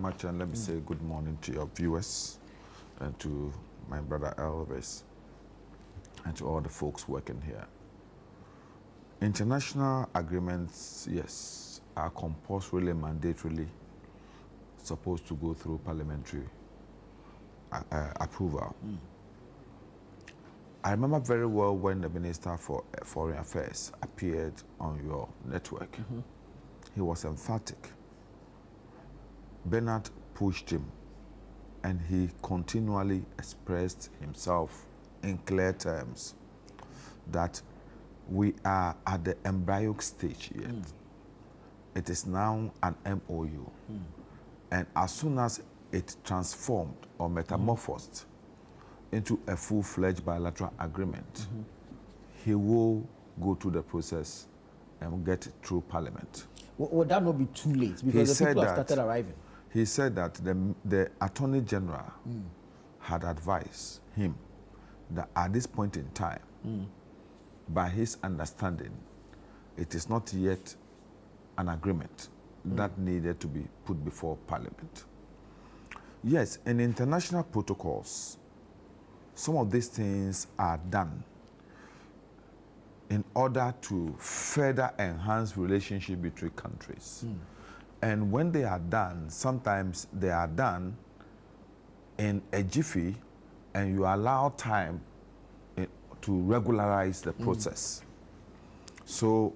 Much, and let me say good morning to your viewers and to my brother Elvis and to all the folks working here. International agreements, yes, are compulsorily, mandatorily supposed to go through parliamentary approval. I remember very well when the Minister for Foreign Affairs appeared on your network. He was emphatic. Bernard pushed him, and he continually expressed himself in clear terms that we are at the embryonic stage yet. It is now an MOU. And as soon as it transformed or metamorphosed into a full-fledged bilateral agreement, he will go through the process and get it through Parliament. Would that not be too late? Because the people have started arriving. He said that the Attorney General had advised him that at this point in time, by his understanding, it is not yet an agreement that needed to be put before Parliament. Yes, in international protocols, some of these things are done in order to further enhance relationship between countries. And when they are done, sometimes they are done in a jiffy, and you allow time to regularize the process. So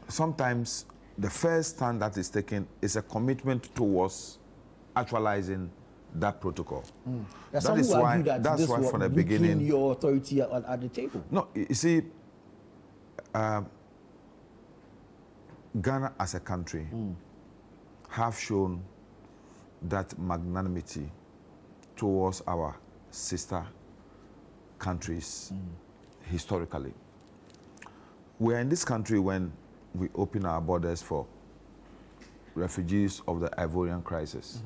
sometimes the first stand that is taken is a commitment towards actualizing that protocol. That is why, that's why from the beginning, your authority at the table. No, you see, Ghana as a country have shown that magnanimity towards our sister countries historically. We are in this country when we open our borders for refugees of the Ivorian crisis.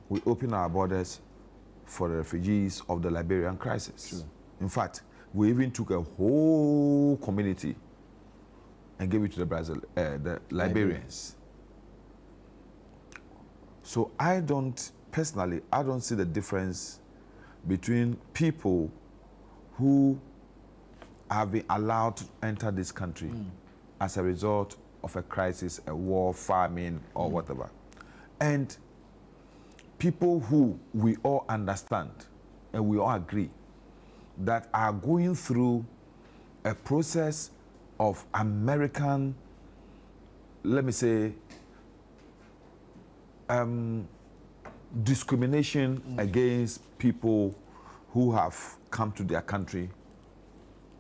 We open our borders for the refugees of the Liberian crisis. Sure. In fact, we even took a whole community and gave it to the Liberians. So personally, I don't see the difference between people who have been allowed to enter this country as a result of a crisis, a war, famine, or whatever, and people who we all understand and we all agree that are going through a process of American, let me say, discrimination against people who have come to their country,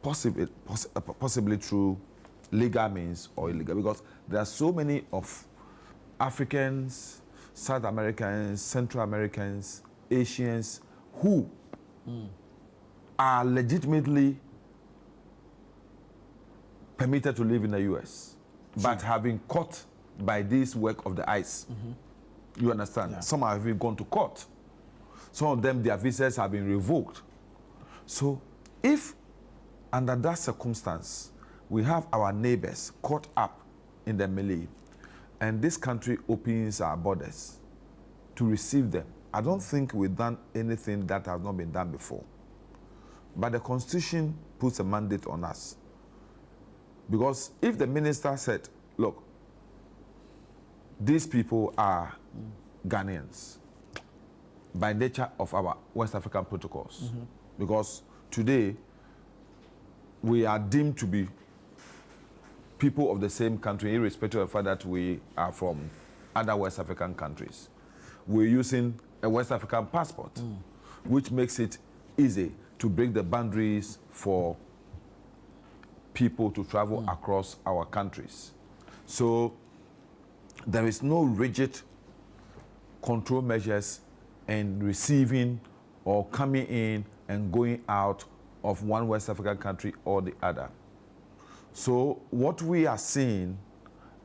possibly through legal means or illegal, because there are so many of Africans, South Americans, Central Americans, Asians who are legitimately permitted to live in the US, but have been caught by this work of the ICE. You understand? Yeah. Some have even gone to court. Some of them, their visas have been revoked. So if under that circumstance, we have our neighbors caught up in the melee, and this country opens our borders to receive them, I don't think we've done anything that has not been done before. But the Constitution puts a mandate on us. Because if the minister said, look, these people are Ghanaians by nature of our West African protocols, because today we are deemed to be people of the same country, irrespective of the fact that we are from other West African countries. We're using a West African passport, which makes it easy to break the boundaries for people to travel across our countries. So there is no rigid control measures in receiving or coming in and going out of one West African country or the other. So what we are seeing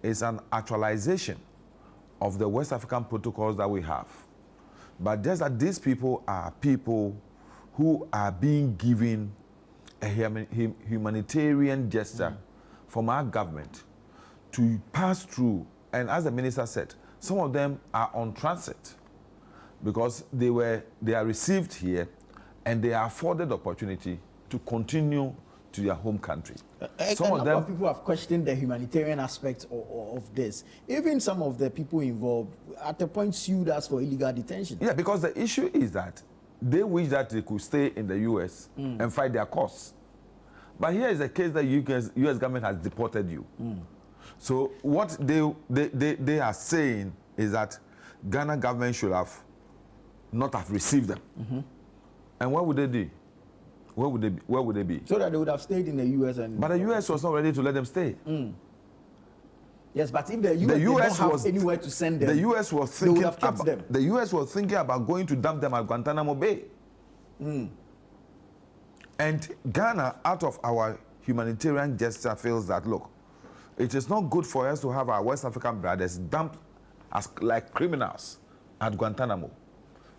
is an actualization of the West African protocols that we have. But just that these people are people who are being given a humanitarian gesture from our government to pass through and as the minister said, some of them are on transit because they are received here and they are afforded opportunity to continue to their home country. Some of them, people have questioned the humanitarian aspect of this. Even some of the people involved at a point sued us for illegal detention. Yeah, because the issue is that they wish that they could stay in the U.S. and fight their cause. But here is a case that U.S. government has deported you. So what they are saying is that Ghana government should have not have received them. And what would they do? Where would they be? So that they would have stayed in the U.S. But the U.S. was not ready to let them stay. Yes, but if the U.S. don't have anywhere to send them, the U.S. was thinking they would have kept them. The U.S. was thinking about going to dump them at Guantanamo Bay. And Ghana, out of our humanitarian gesture, feels that, look, it is not good for us to have our West African brothers dumped as like criminals at Guantanamo.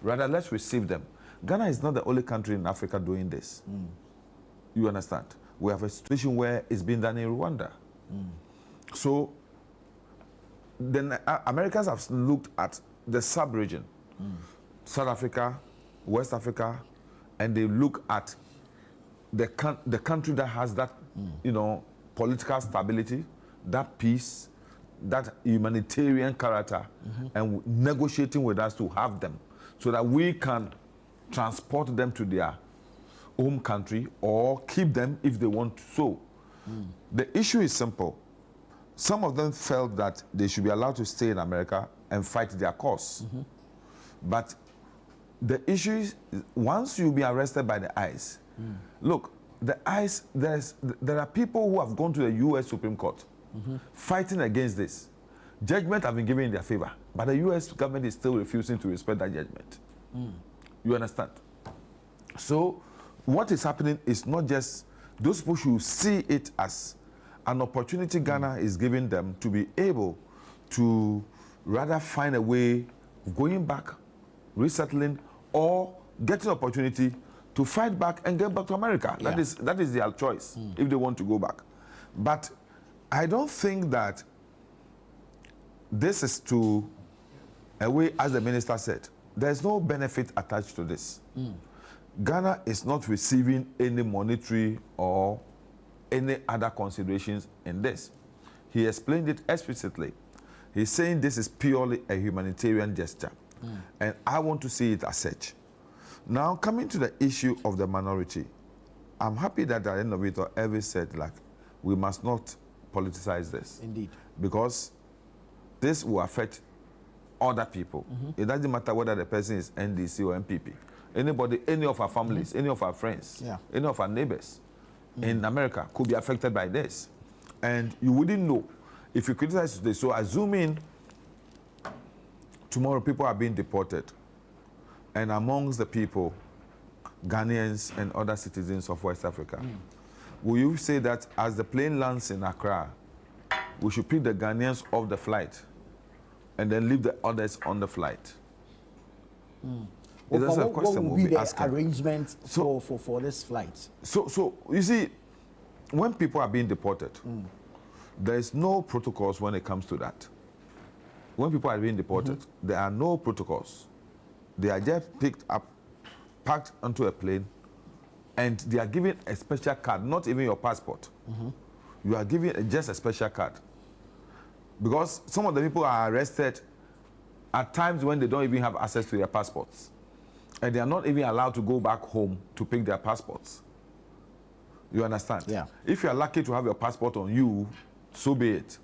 Rather, let's receive them. Ghana is not the only country in Africa doing this. You understand? We have a situation where it's been done in Rwanda. So then Americans have looked at the sub-region, South Africa, West Africa, and they look at the country that has that, political stability, that peace, that humanitarian character, and negotiating with us to have them so that we can transport them to their home country or keep them if they want to. So the issue is simple. Some of them felt that they should be allowed to stay in America and fight their cause. But the issue is, once you be arrested by the ICE, look, the ICE, there are people who have gone to the U.S. Supreme Court fighting against this. Judgment have been given in their favor, but the U.S. government is still refusing to respect that judgment. You understand? So what is happening is not just, those people should see it as an opportunity Ghana is giving them to be able to rather find a way of going back, resettling, or getting an opportunity to fight back and get back to America. Yeah. That is their choice if they want to go back. But I don't think that this is to a way, as the minister said, there's no benefit attached to this. Ghana is not receiving any monetary or any other considerations in this. He explained it explicitly. He's saying this is purely a humanitarian gesture. And I want to see it as such. Now, coming to the issue of the minority, I'm happy that the innovator ever said, like, we must not politicize this. Indeed. Because this will affect other people. It doesn't matter whether the person is NDC or MPP. Anybody, any of our families, any of our friends, any of our neighbors in America could be affected by this. And you wouldn't know if you criticize today. So assuming tomorrow people are being deported, and amongst the people, Ghanaians and other citizens of West Africa, will you say that as the plane lands in Accra, we should pick the Ghanaians off the flight and then leave the others on the flight? That's a question what will be the arrangement for this flight? So you see, when people are being deported, there is no protocols when it comes to that. When people are being deported, there are no protocols. They are just picked up, packed onto a plane, and they are given a special card, not even your passport. You are given just a special card. Because some of the people are arrested at times when they don't even have access to their passports. And they are not even allowed to go back home to pick their passports. You understand? Yeah. If you are lucky to have your passport on you, so be it.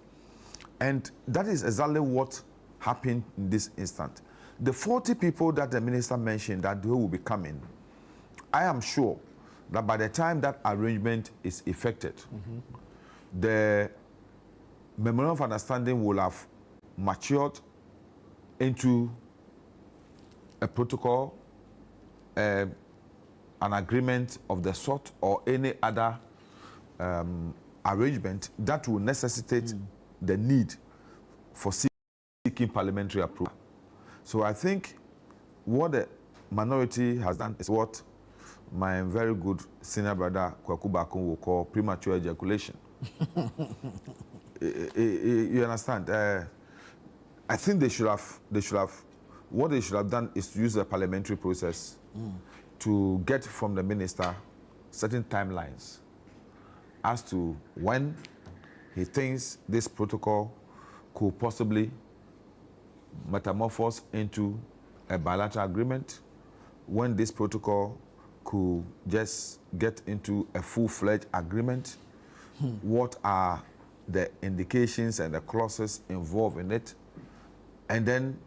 And that is exactly what happened in this instant. The 40 people that the minister mentioned that they will be coming, I am sure that by the time that arrangement is effected, the memorandum of understanding will have matured into a protocol, an agreement of the sort, or any other arrangement that will necessitate the need for seeking parliamentary approval. So I think what the minority has done is what my very good senior brother Kwaku Bakun will call premature ejaculation. You understand? I think what they should have done is to use the parliamentary process to get from the minister certain timelines as to when he thinks this protocol could possibly metamorphose into a bilateral agreement, when this protocol could just get into a full-fledged agreement, what are the indications and the clauses involved in it, and then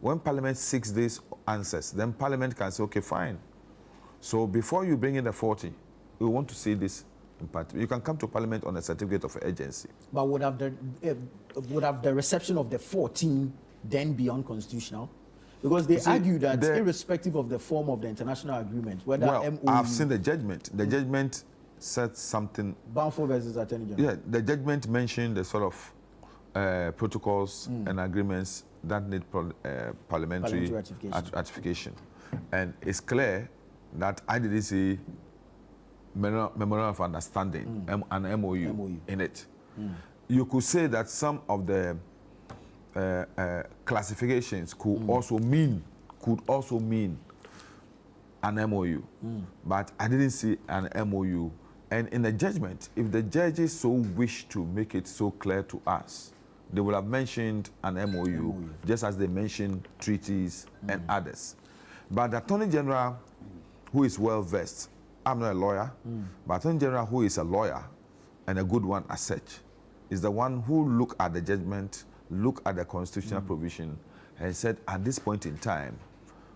when Parliament seeks these answers, then Parliament can say, okay, fine. So before you bring in the 40, we want to see this in part. You can come to Parliament on a certificate of urgency. But would have the reception of the 14 then be unconstitutional? Because they argue that irrespective of the form of the international agreement, whether MOU... I've seen the judgment. The judgment said something... Banfo versus Attorney General. Yeah, the judgment mentioned the sort of protocols and agreements that need parliamentary ratification. And it's clear that I didn't see memorandum of understanding, an MOU in it. You could say that some of the classifications could also mean an MOU, but I didn't see an MOU. And in the judgment, if the judges so wish to make it so clear to us, they would have mentioned an MOU, just as they mentioned treaties and others. But the Attorney General, who is well versed, I'm not a lawyer, but Attorney General, who is a lawyer and a good one as such, is the one who looked at the judgment, looked at the constitutional provision, and said, at this point in time,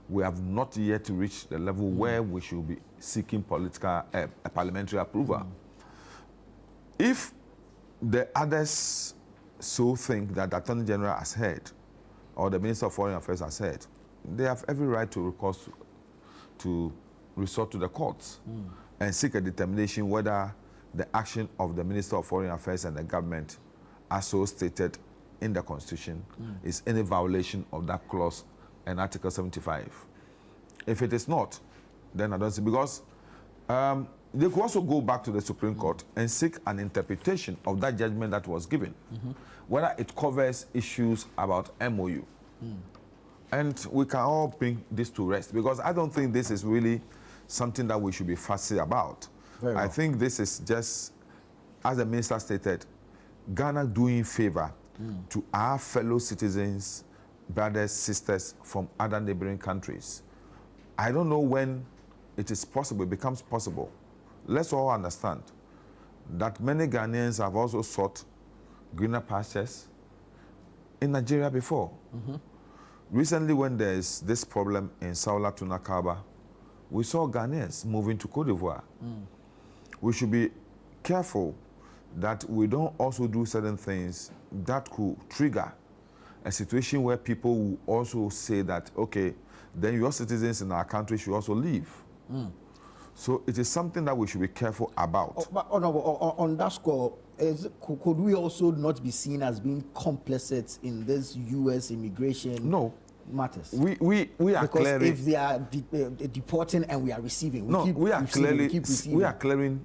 we have not yet reached the level where we should be seeking parliamentary approval. If the others so think that the Attorney General has heard, or the Minister of Foreign Affairs has heard, they have every right to recourse to resort to the courts and seek a determination whether the action of the Minister of Foreign Affairs and the government, as so stated in the Constitution, is any violation of that clause and Article 75. If it is not, then I don't see, because they could also go back to the Supreme Court and seek an interpretation of that judgment that was given, whether it covers issues about MOU. And we can all bring this to rest, because I don't think this is really something that we should be fussy about. I think this is just, as the minister stated, Ghana doing favor to our fellow citizens, brothers, sisters from other neighboring countries. I don't know when it is possible, it becomes possible. Let's all understand that many Ghanaians have also sought greener pastures in Nigeria before. Recently, when there's this problem in Saola Tuna Kaba, we saw Ghanaians moving to Cote d'Ivoire. We should be careful that we don't also do certain things that could trigger a situation where people will also say that, okay, then your citizens in our country should also leave. So it is something that we should be careful about. But on that score, could we also not be seen as being complicit in this U.S. immigration matters? We are because clearly, if they are deporting and we are receiving, we are clearly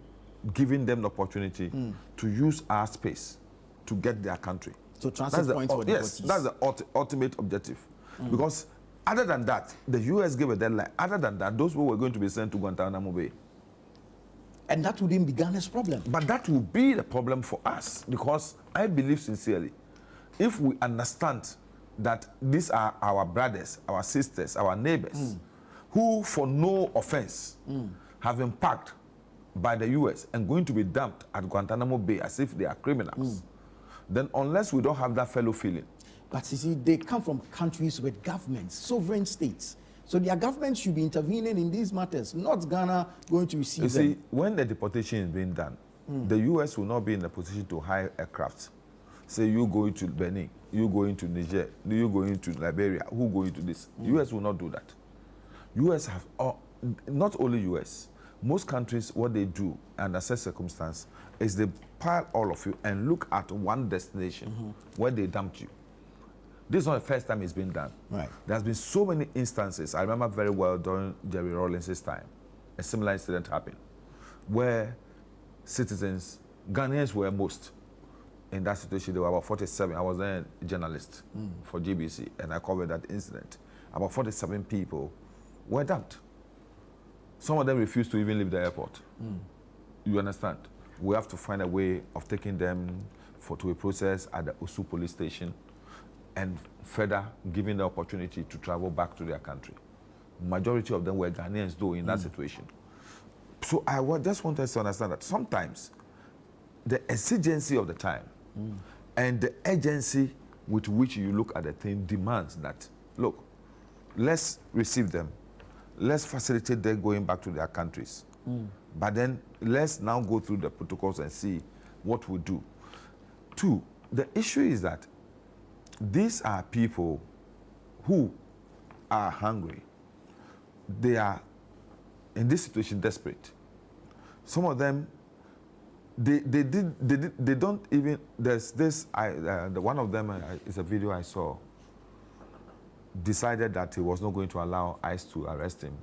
giving them the opportunity to use our space to get their country. So transit points for yes, deportees. that's the ultimate objective. Because other than that, the U.S. gave a deadline. Other than that, those people were going to be sent to Guantanamo Bay. And that wouldn't be Ghana's problem. But that will be the problem for us, because I believe sincerely, if we understand that these are our brothers, our sisters, our neighbors, who for no offense have been packed by the U.S. and going to be dumped at Guantanamo Bay as if they are criminals, then unless we don't have that fellow feeling. But you see, they come from countries with governments, sovereign states. So their government should be intervening in these matters, not Ghana going to receive them. You see, when the deportation is being done, the U.S. will not be in a position to hire aircraft. Say, you going to Benin, you going to Niger, you going to Liberia, who going to this? U.S. will not do that. U.S. have, not only U.S., most countries, what they do under such circumstance is they pile all of you and look at one destination where they dumped you. This is not the first time it's been done. Right. There's been so many instances. I remember very well during Jerry Rawlings' time, a similar incident happened, where citizens, Ghanaians were most, in that situation. There were about 47. I was then a journalist for GBC, and I covered that incident. About 47 people were dumped. Some of them refused to even leave the airport. You understand? We have to find a way of taking them to a process at the Osu police station and further giving the opportunity to travel back to their country. Majority of them were Ghanaians, though, in that situation. So I just want us to understand that sometimes the exigency of the time and the urgency with which you look at the thing demands that, look, let's receive them. Let's facilitate them going back to their countries. But then let's now go through the protocols and see what we do. Two, the issue is that these are people who are hungry. They are, in this situation, desperate. Some of them, they don't even, there's this, one of them, is a video I saw, decided that he was not going to allow ICE to arrest him.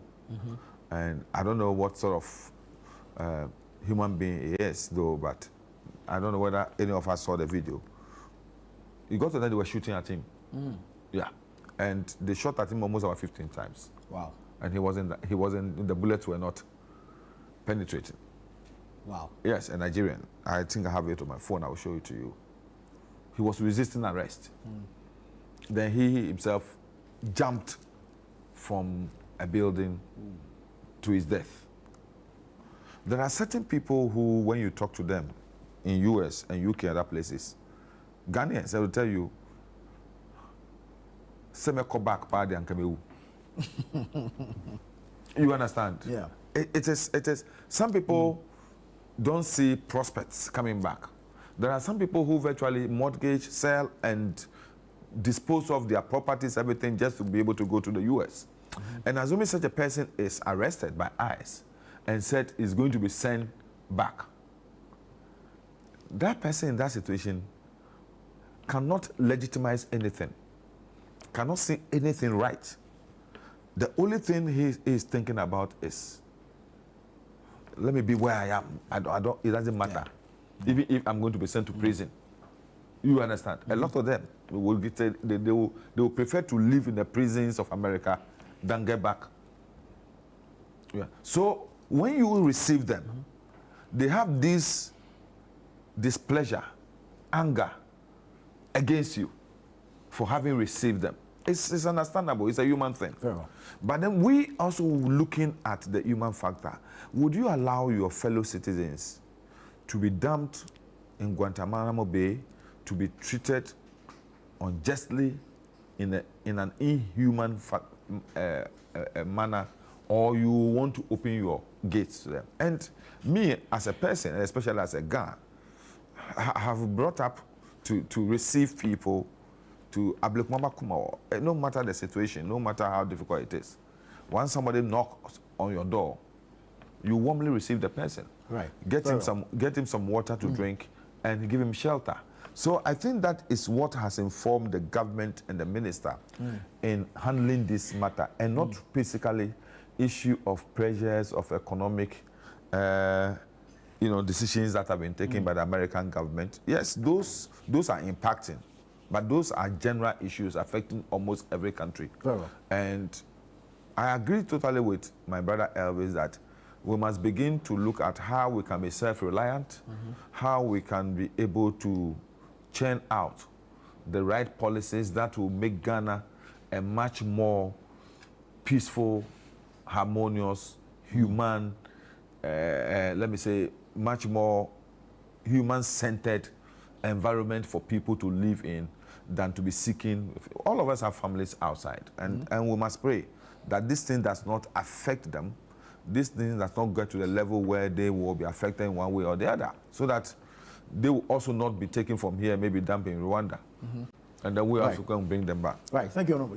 And I don't know what sort of human being he is, though, but I don't know whether any of us saw the video. He got to that they were shooting at him. Yeah. And they shot at him almost about 15 times. Wow. And the bullets were not penetrating. Wow. Yes, a Nigerian. I think I have it on my phone. I will show it to you. He was resisting arrest. Then he himself jumped from a building to his death. There are certain people who, when you talk to them in US and UK and other places, Ghanaians, they will tell you, "Semeko back party and Kamewu." You understand? Yeah. It is. Some people don't see prospects coming back. There are some people who virtually mortgage, sell, and dispose of their properties, everything, just to be able to go to the US. And assuming such a person is arrested by ICE and said is going to be sent back, that person in that situation cannot legitimize anything, cannot see anything right. The only thing he is thinking about is, let me be where I am. I don't, it doesn't matter. Yeah. Even if I'm going to be sent to prison. You understand? A lot of them will they will prefer to live in the prisons of America than get back. Yeah. So when you receive them, they have this displeasure, anger against you for having received them. It's understandable. It's a human thing. Very well. But then we also looking at the human factor. Would you allow your fellow citizens to be dumped in Guantanamo Bay, to be treated unjustly in an inhuman manner, or you want to open your gates to them? And me, as a person, and especially as a guy, have brought up to receive people to Ablekmama Kumao, no matter the situation, no matter how difficult it is. Once somebody knocks on your door, you warmly receive the person. Right. Get him some water to drink and give him shelter. So I think that is what has informed the government and the minister in handling this matter, and not basically issue of pressures of economic decisions that have been taken by the American government. Yes, those are impacting, but those are general issues affecting almost every country. Very well. And I agree totally with my brother Elvis that we must begin to look at how we can be self-reliant, how we can be able to churn out the right policies that will make Ghana a much more peaceful, harmonious, human, let me say, much more human-centered environment for people to live in than to be seeking. All of us have families outside, and we must pray that this thing does not affect them. This thing does not get to the level where they will be affected in one way or the other, so that they will also not be taken from here, maybe dumped in Rwanda. And then we also can bring them back. Right. Thank you, Honorable.